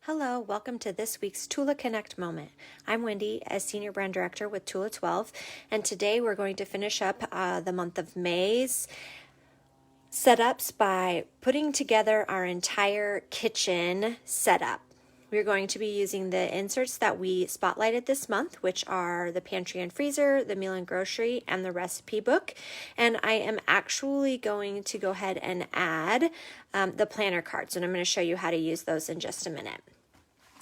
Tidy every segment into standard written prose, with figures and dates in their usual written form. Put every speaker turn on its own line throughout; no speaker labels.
Hello, welcome to this week's Tula Connect moment. I'm Wendy, as Senior Brand Director with Tula 12, and today we're going to finish up the month of May's setups by putting together our entire kitchen setup. We're going to be using the inserts that we spotlighted this month, which are the pantry and freezer, the meal and grocery, and the recipe book. And I am actually going to go ahead and add the planner cards, and I'm going to show you how to use those in just a minute.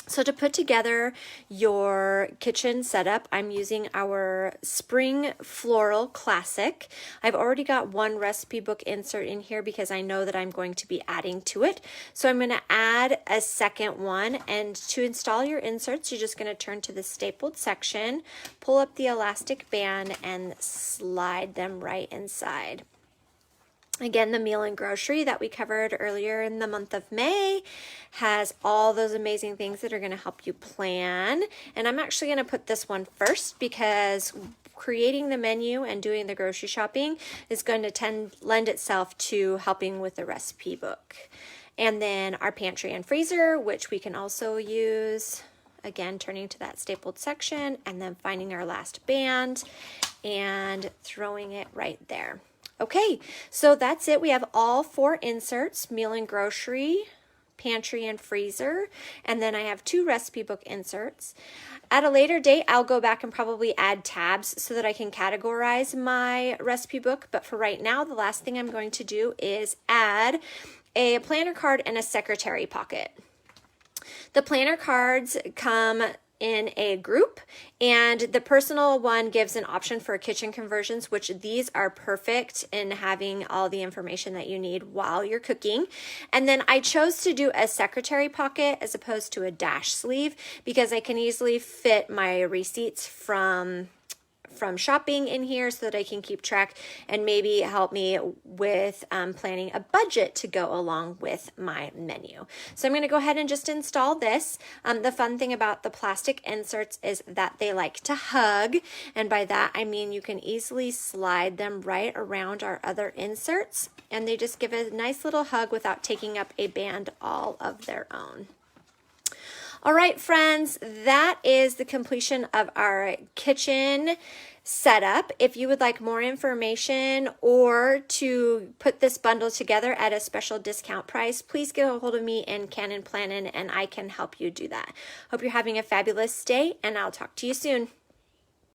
So to put together your kitchen setup, I'm using our Spring Floral Classic. I've already got one recipe book insert in here because I know that I'm going to be adding to it. So I'm going to add a second one, and to install your inserts, you're just going to turn to the stapled section, pull up the elastic band, and slide them right inside. Again, the meal and grocery that we covered earlier in the month of May has all those amazing things that are going to help you plan. And I'm actually going to put this one first because creating the menu and doing the grocery shopping is going to lend itself to helping with the recipe book. And then our pantry and freezer, which we can also use. Again, turning to that stapled section and then finding our last band and throwing it right there. Okay, so that's it. We have all four inserts: meal and grocery, pantry and freezer, and then I have two recipe book inserts. At a later date, I'll go back and probably add tabs so that I can categorize my recipe book. But for right now, the last thing I'm going to do is add a planner card and a secretary pocket. The planner cards come in a group, and the personal one gives an option for kitchen conversions, which these are perfect in having all the information that you need while you're cooking. And then I chose to do a secretary pocket as opposed to a dash sleeve because I can easily fit my receipts from shopping in here so that I can keep track and maybe help me with planning a budget to go along with my menu. So I'm going to go ahead and just install this. The fun thing about the plastic inserts is that they like to hug, and by that I mean you can easily slide them right around our other inserts, and they just give a nice little hug without taking up a band all of their own. All right, friends, that is the completion of our kitchen setup. If you would like more information or to put this bundle together at a special discount price, please get a hold of me in Cannin, Plannin, and I can help you do that. Hope you're having a fabulous day, and I'll talk to you soon.